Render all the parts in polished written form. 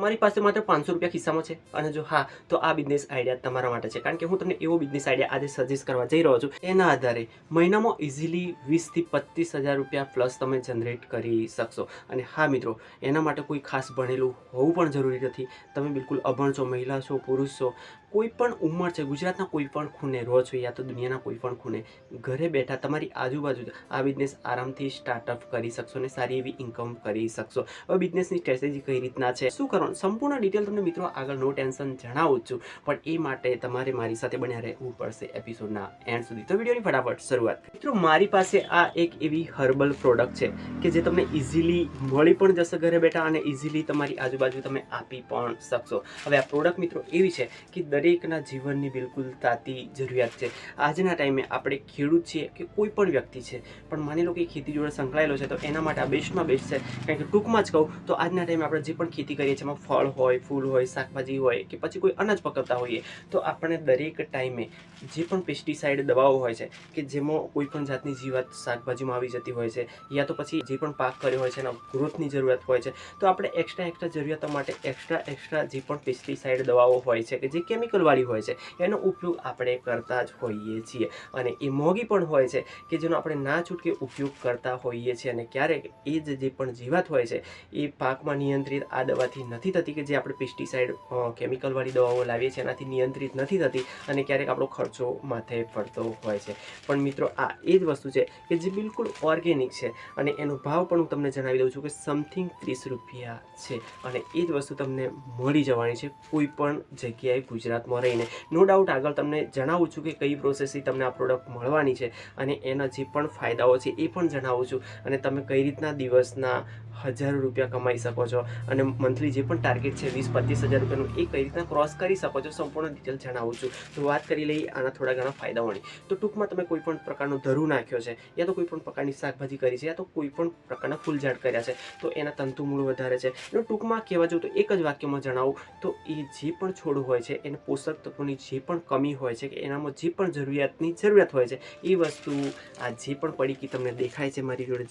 તમારી પાસે માત્ર 500 રૂપિયા ખિસ્સામાં છે અને જો હા તો આ બિઝનેસ આઈડિયા તમારા માટે છે, કારણ કે હું તમને એવો બિઝનેસ આઈડિયા આજે સજેસ્ટ કરવા જઈ રહ્યો છું. એના આધારે મહિનામાં ઇઝીલી 20 થી 25 હજાર રૂપિયા પ્લસ તમે જનરેટ કરી શકશો. અને હા મિત્રો, એના માટે કોઈ ખાસ ભણેલું હોવું પણ જરૂરી નથી. તમે બિલકુલ અભણ છો, મહિલા છો, પુરુષ છો, કોઈ પણ ઉંમર છે, ગુજરાતના કોઈ પણ ખૂણે રહો છો યા તો દુનિયાના કોઈ પણ ખૂણે, ઘરે બેઠા તમારી આજુબાજુ આ બિઝનેસ આરામથી સ્ટાર્ટઅપ કરી શકશો અને સારી એવી ઇન્કમ કરી શકશો. હવે બિઝનેસની સ્ટ્રેટેજી કઈ રીતના છે, શું કરવાનું, સંપૂર્ણ ડિટેલ તમને મિત્રો આગળ નો ટેન્શન જણાવું છું, પણ એ માટે તમારે મારી સાથે બન્યા રહેવું પડશે એપિસોડના એન્ડ સુધી. તો વિડીયોની ફટાફટ શરૂઆત. મિત્રો મારી પાસે આ એક એવી હર્બલ પ્રોડક્ટ છે કે જે તમને ઇઝીલી મળી પણ જશે ઘરે બેઠા અને ઇઝીલી તમારી આજુબાજુ તમે આપી પણ શકશો. હવે આ પ્રોડક્ટ મિત્રો એવી છે કે દરેકના જીવનની બિલકુલ તાતી જરૂરિયાત છે. આજના ટાઈમે આપણે ખેડૂત છીએ કે કોઈ પણ વ્યક્તિ છે, પણ માની લો કે ખેતી જોડે સંકળાયેલો છે, તો એના માટે આ બેસ્ટમાં બેસ્ટ છે. કારણ કે ટૂંકમાં જ કહું તો આજના ટાઈમે આપણે જે પણ ખેતી કરીએ છીએ એમાં ફળ હોય, ફૂલ હોય, શાકભાજી હોય કે પછી કોઈ અનાજ પકવતા હોઈએ, તો આપણે દરેક ટાઈમે જે પણ પેસ્ટિસાઇડ દવાઓ હોય છે કે જેમાં કોઈ પણ જાતની જીવાત શાકભાજીમાં આવી જતી હોય છે, યા તો પછી જે પણ પાક કર્યો હોય છે એના ગ્રોથની જરૂરિયાત હોય છે, તો આપણે એક્સ્ટ્રા જરૂરિયાતો માટે એક્સ્ટ્રા જે પણ પેસ્ટિસાઇડ દવાઓ હોય છે કે જે કેમિકલવાળી હોય છે એનો ઉપયોગ આપણે કરતા જ હોઈએ છીએ. અને એ મોંઘી પણ હોય છે કે જેનો આપણે ના છૂટકે ઉપયોગ કરતા હોઈએ છીએ. અને ક્યારેક એ જે પણ જીવાત હોય છે એ પાકમાં નિયંત્રિત આ દવાથી નથી થતી કે જે આપણે પેસ્ટિસાઇડ કેમિકલવાળી દવાઓ લાવીએ છીએ એનાથી નિયંત્રિત નથી થતી, અને ક્યારેક આપણો ખર્ચો માથે પડતો હોય છે. પણ મિત્રો આ એ જ વસ્તુ છે કે જે બિલકુલ ઓર્ગેનિક છે અને એનો ભાવ પણ હું તમને જણાવી દઉં છું કે સમથિંગ 30 રૂપિયા છે. અને એ જ વસ્તુ તમને મળી જવાની છે કોઈ પણ જગ્યાએ ગુજરાતમાં રહીને. નો ડાઉટ આગળ તમને જણાવું છું કે કઈ પ્રોસેસથી તમને આ પ્રોડક્ટ મળવાની છે અને એના જે પણ ફાયદાઓ છે એ પણ જણાવું છું, અને તમે કઈ રીતના દિવસના હજારો રૂપિયા કમાઈ શકો છો અને મંથલી જે પણ ટાર્ગેટ છે 20-25 હજાર રૂપિયાનું એ કઈ રીતના ક્રોસ કરી શકો છો, સંપૂર્ણ ડિટેલ જણાવું છું. તો વાત કરી લઈએ આના થોડા ઘણા ફાયદાઓની. તો ટૂંકમાં તમે કોઈ પણ પ્રકારનો ધરું નાખ્યો છે, યા તો કોઈ પણ પ્રકારની શાકભાજી કરી છે, યા તો કોઈ પણ પ્રકારના ફૂલઝાડ કર્યા છે, તો એના તંતુ મૂળ વધારે છે. એનું ટૂંકમાં કહેવા જાઉં તો એક જ વાક્યમાં જણાવું તો એ જે પણ છોડ હોય છે એને પોષક તત્વોની જે પણ કમી હોય છે કે એનામાં જે પણ જરૂરિયાત હોય છે એ વસ્તુ આ જે પણ પડીકી તમને દેખાય છે મારી જોડે,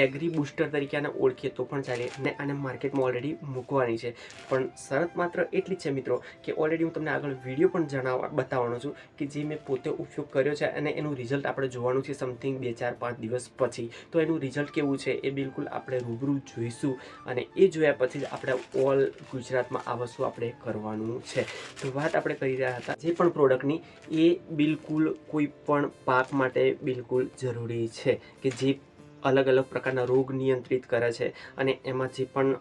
એગ્રી બુસ્ટર તરીકે આને ઓળખીએ તો પણ ચાલે, અને આને માર્કેટમાં ઓલરેડી મૂકવાની છે. પણ શરત માત્ર એટલી જ છે મિત્રો કે ઓલરેડી હું તમને આગળ વિડીયો પણ બતાવવાનો છું કે જે મેં પોતે ઉપયોગ કર્યો છે અને એનું રિઝલ્ટ આપણે જોવાનું છે સમથિંગ 2-4-5 દિવસ પછી. તો એનું રિઝલ્ટ કેવું છે એ બિલકુલ આપણે રૂબરૂ જોઈશું, અને એ જોયા પછી જ આપણે ઓલ ગુજરાતમાં આ વસ્તુ આપણે કરવાનું છે. તો વાત આપણે કરી રહ્યા હતા જે પણ પ્રોડક્ટની, એ બિલકુલ કોઈ પણ પાક માટે બિલકુલ જરૂરી છે કે જે અલગ પ્રકારના રોગ નિયંત્રિત કરે છે અને એમાં જે પણ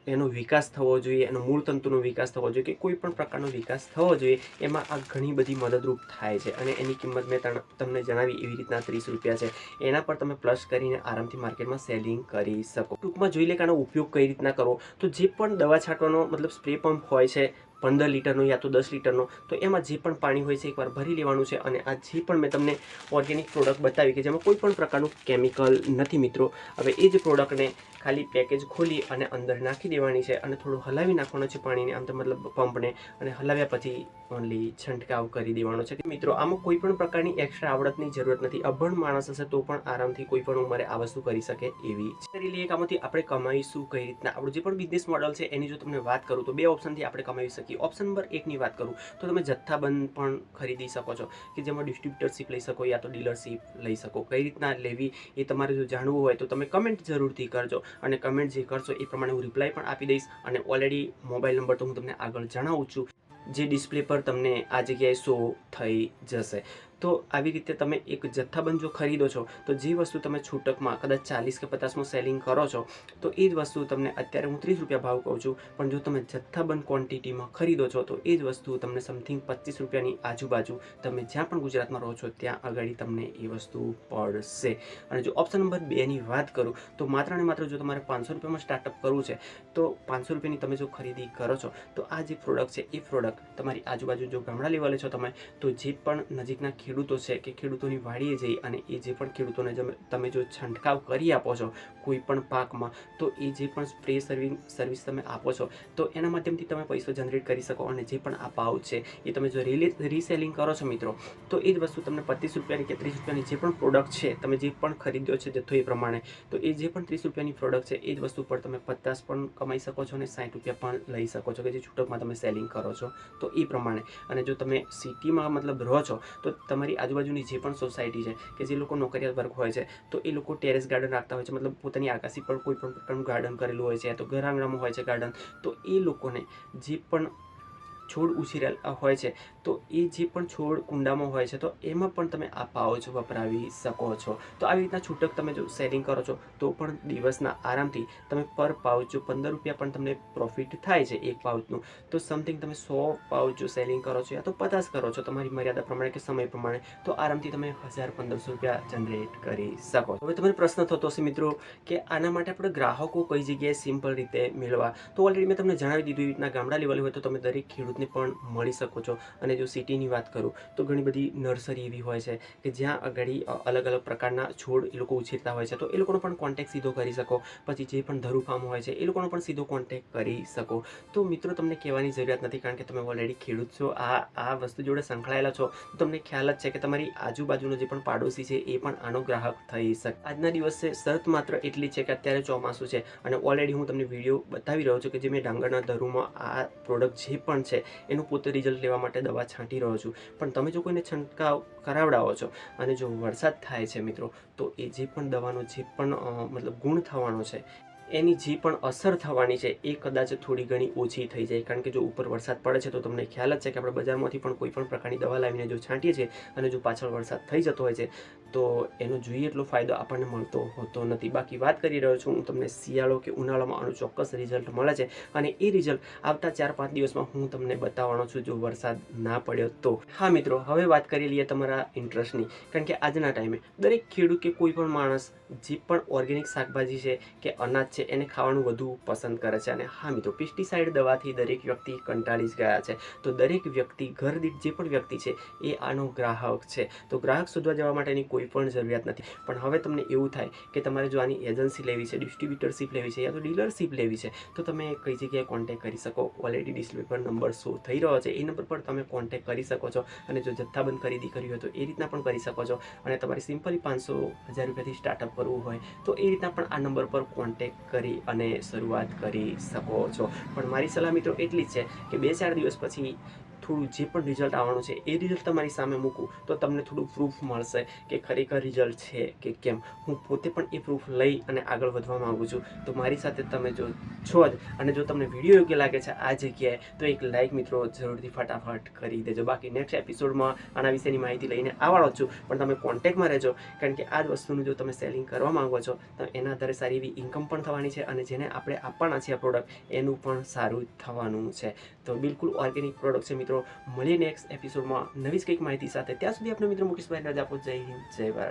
એનો વિકાસ થવો જોઈએ, એનો મૂળ તંતુનો વિકાસ થવો જોઈએ કે કોઈ પણ પ્રકારનો વિકાસ થવો જોઈએ, એમાં આ ઘણી બધી મદદરૂપ થાય છે. અને એની કિંમત મેં તમને જણાવી એવી રીતના 30 રૂપિયા છે. એના પર તમે પ્લસ કરીને આરામથી માર્કેટમાં સેલિંગ કરી શકો. ટૂંકમાં જોઈ લે કે આનો ઉપયોગ કઈ રીતના કરવો. તો જે પણ દવા છાંટવાનો મતલબ સ્પ્રે પંપ હોય છે 15 લીટરનો યા તો 10 લીટરનો, તો એમાં જે પણ પાણી હોય છે એકવાર ભરી લેવાનું છે. અને આ જે પણ મેં તમને ઓર્ગેનિક પ્રોડક્ટ બતાવી કે જેમાં કોઈ પણ પ્રકારનું કેમિકલ નથી મિત્રો. હવે એ જ પ્રોડક્ટને ખાલી પેકેજ ખોલી અને અંદર નાખી દેવાની છે અને થોડું હલાવી નાખવાનું છે પાણીને, આમ તો મતલબ પંપને, અને હલાવ્યા પછી ઓનલી છંટકાવ કરી દેવાનો છે. મિત્રો આમાં કોઈ પણ પ્રકારની એક્સ્ટ્રા આવડતની જરૂરત નથી. અભણ માણસ હશે તો પણ આરામથી કોઈ પણ ઉંમરે આ વસ્તુ કરી શકે એવી છે. કરી લઈએ આમાંથી આપણે કમાઈશું કઈ રીતના. આપણું જે પણ બિઝનેસ મોડલ છે એની જો તમને વાત કરું તો 2 ઓપ્શનથી આપણે કમાવી શકીએ. ઓપ્શન નંબર 1ની વાત કરું તો તમે જથ્થાબંધ પણ ખરીદી શકો છો કે જેમાં ડિસ્ટ્રીબ્યુટરશીપ લઈ શકો યા તો ડીલરશીપ લઈ શકો. કઈ રીતના લેવી એ તમારે જો જાણવું હોય તો તમે કમેન્ટ જરૂરથી કરજો, અને કમેન્ટ જે કરશો એ પ્રમાણે હું રિપ્લાય પણ આપી દઈશ. અને ઓલરેડી મોબાઈલ નંબર તો હું તમને આગળ જણાવું છું જે ડિસ્પ્લે પર તમને આ જગ્યાએ શો થઈ જશે. તો આવી રીતે તમે એક જથ્થાબંધ જો ખરીદો છો તો જે વસ્તુ તમે છૂટકમાં કદાચ 40 કે 50માં સેલિંગ કરો છો, તો એ જ વસ્તુ તમને અત્યારે હું 30 રૂપિયા ભાવ કહું છું, પણ જો તમે જથ્થાબંધ ક્વોન્ટિટીમાં ખરીદો છો તો એ જ વસ્તુ તમને સમથિંગ 25 રૂપિયાની આજુબાજુ તમે જ્યાં પણ ગુજરાતમાં રહો છો ત્યાં આગળ તમને એ વસ્તુ પડશે. અને જો ઓપ્શન નંબર 2ની વાત કરું તો માત્ર ને માત્ર જો તમારે 500 રૂપિયામાં સ્ટાર્ટઅપ કરવું છે તો 500 રૂપિયાની તમે જો ખરીદી કરો છો તો આ જે પ્રોડક્ટ છે એ પ્રોડક્ટ તમારી આજુબાજુ જો ગામડા લેવલે છો તમે, તો જે પણ નજીકના ખેડૂતો છે કે ખેડૂતોની વાડીએ જઈ અને એ જે પણ ખેડૂતોને તમે જો છંટકાવ કરી આપો છો કોઈ પણ પાકમાં, તો એ જે પણ સ્પ્રે સર્વિસ તમે આપો છો તો એના માધ્યમથી તમે પૈસો જનરેટ કરી શકો. અને જે પણ આ પાઉચ છે એ તમે જો રીસેલિંગ કરો છો મિત્રો, તો એ જ વસ્તુ તમને 25 રૂપિયાની કે 30 રૂપિયાની જે પણ પ્રોડક્ટ છે, તમે જે પણ ખરીદ્યો છે જથ્થો એ પ્રમાણે, તો એ જે પણ 30 રૂપિયાની પ્રોડક્ટ છે એ જ વસ્તુ પર તમે 50 પણ કમાઈ શકો છો અને 60 રૂપિયા પણ લઈ શકો છો કે જે છૂટકમાં તમે સેલિંગ કરો છો તો એ પ્રમાણે. અને જો તમે સિટીમાં મતલબ રહો છો તો તમારી આજુબાજુની જે પણ સોસાયટી છે કે જે લોકો નોકરિયાત વર્ગ હોય છે, તો એ લોકો ટેરેસ ગાર્ડન રાખતા હોય છે, મતલબ પોતાની આકાશી પર કોઈ પણ પ્રકારનું ગાર્ડન કરેલું હોય છે, તો ઘર આંગણામાં હોય છે ગાર્ડન, તો એ લોકોને જે પણ છોડ ઉછેરેલા હોય છે તો એ જે પણ છોડ કુંડામાં હોય છે તો એમાં પણ તમે આ પાઉચ વપરાવી શકો છો. તો આવી રીતના છૂટક તમે જો સેલિંગ કરો છો તો પણ દિવસના આરામથી તમે પર પાઉચ જો 15 રૂપિયા પણ તમને પ્રોફિટ થાય છે એક પાઉચનું, તો સમથિંગ તમે 100 પાઉચ જો સેલિંગ કરો છો યા તો 50 કરો છો તમારી મર્યાદા પ્રમાણે કે સમય પ્રમાણે, તો આરામથી તમે 1000-1500 રૂપિયા જનરેટ કરી શકો. હવે તમને પ્રશ્ન થતો હશે મિત્રો કે આના માટે આપણે ગ્રાહકો કઈ જગ્યાએ સિમ્પલ રીતે મેળવવા. તો ઓલરેડી મેં તમને જણાવી દીધું, એવી રીતના ગામડા લેવલે હોય તો તમે દરેક ખેડૂતને પણ મળી શકો છો. અને જો સિટીની વાત કરું તો ઘણી બધી નર્સરી એવી હોય છે કે જ્યાં આગળ અલગ અલગ પ્રકારના છોડ એ લોકો ઉછેરતા હોય છે, તો એ લોકોનો પણ કોન્ટેક્ટ સીધો કરી શકો. પછી જે પણ ધરુ ફાર્મ હોય છે એ લોકોનો પણ સીધો કોન્ટેક્ટ કરી શકો. તો મિત્રો તમને કહેવાની જરૂરિયાત નથી, કારણ કે તમે ઓલરેડી ખેડૂત છો, આ વસ્તુ જોડે સંકળાયેલા છો, તો તમને ખ્યાલ જ છે કે તમારી આજુબાજુનો જે પણ પાડોશી છે એ પણ આનો ગ્રાહક થઈ શકે. આજના દિવસે શરત માત્ર એટલી છે કે અત્યારે ચોમાસું છે અને ઓલરેડી હું તમને વિડીયો બતાવી રહ્યો છું કે જે મેં ડાંગરના ધરુમાં આ પ્રોડક્ટ જે પણ છે એનું પોતે રિઝલ્ટ લેવા માટે દવા છાંટી રહ્યો છું. પણ તમે જો કોઈને છંટકાવ કરાવડાવો છો અને જો વરસાદ થાય છે મિત્રો, તો એ જે પણ દવાનો જે પણ મતલબ ગુણ થવાનો છે, એની જે પણ અસર થવાની છે એ કદાચ થોડી ઘણી ઓછી થઈ જાય. કારણ કે જો ઉપર વરસાદ પડે છે તો તમને ખ્યાલ જ છે કે આપણે બજારમાંથી પણ કોઈ પણ પ્રકારની દવા લાવીને જો છાંટીએ છીએ અને જો પાછળ વરસાદ થઈ જતો હોય છે તો એનો જોઈએ એટલો ફાયદો આપણને મળતો હોતો નથી. બાકી વાત કરી રહ્યો છું હું તમને શિયાળો કે ઉનાળામાં આનું ચોક્કસ રિઝલ્ટ મળે છે અને એ રિઝલ્ટ આવતા 4-5 દિવસમાં હું તમને બતાવવાનો છું જો વરસાદ ના પડ્યો તો. હા મિત્રો, હવે વાત કરી લઈએ તમારા ઇન્ટરેસ્ટની. કારણ કે આજના ટાઈમે દરેક ખેડૂત કે કોઈ પણ માણસ જે પણ ઓર્ગેનિક શાકભાજી છે કે અનાજ છે એને ખાવાનું વધુ પસંદ કરે છે. અને હા મિત્રો, પેસ્ટિસાઇડ દવાથી દરેક વ્યક્તિ કંટાળી જ ગયા છે. તો દરેક વ્યક્તિ, ઘર દીઠ જે પણ વ્યક્તિ છે એ આનો ગ્રાહક છે. તો ગ્રાહક શોધવા જવા માટેની કોઈ પણ જરૂરિયાત નથી. પણ હવે તમને એવું થાય કે તમારે જો આની એજન્સી લેવી છે, ડિસ્ટ્રીબ્યુટરશીપ લેવી છે યા તો ડીલરશીપ લેવી છે, તો તમે કઈ જગ્યાએ કોન્ટેક્ટ કરી શકો. ઓલરેડી ડિસ્પ્લે પર નંબર શો થઈ રહ્યો છે, એ નંબર પર તમે કોન્ટેક્ટ કરી શકો છો. અને જો જથ્થાબંધ ખરીદી કરવી હોય તો એ રીતના પણ કરી શકો છો. અને તમારે સિમ્પલી 500-1000 રૂપિયાથી સ્ટાર્ટઅપ કરવું હોય તો એ રીતના પણ આ નંબર પર કોન્ટેક્ટ કરી અને શરૂઆત કરી શકો છો. પણ મારી સલાહ મિત્રો એટલી જ છે કે 2-4 દિવસ પછી થોડું જે પણ રિઝલ્ટ આવવાનું છે એ રિઝલ્ટ તમારી સામે મૂકું તો તમને થોડું પ્રૂફ મળશે કે ખરેખર રિઝલ્ટ છે કે કેમ. હું પોતે પણ એ પ્રૂફ લઈ અને આગળ વધવા માગું છું. તો મારી સાથે તમે જો છો જ, અને જો તમને વિડીયો યોગ્ય લાગે છે આ જગ્યાએ, તો એક લાઇક મિત્રો જરૂરથી ફટાફટ કરી દેજો. બાકી નેક્સ્ટ એપિસોડમાં આના વિશેની માહિતી લઈને આવવાનો છું, પણ તમે કોન્ટેક્ટમાં રહેજો. કારણ કે આ જ વસ્તુનું જો તમે સેલિંગ કરવા માંગો છો તો એના આધારે સારી એવી ઇન્કમ પણ થવાની છે અને જેને આપણે આપવાના છે આ પ્રોડક્ટ એનું પણ સારું થવાનું છે. તો બિલકુલ ઓર્ગેનિક પ્રોડક્ટ છે મિત્રો. મળીએ નેક્સ્ટ એપિસોડમાં નવી જ કંઈક માહિતી સાથે. ત્યાં સુધી આપણે મિત્રો મુકેશભાઈ રજા આપો. જય હિન્દ, જય ભારત.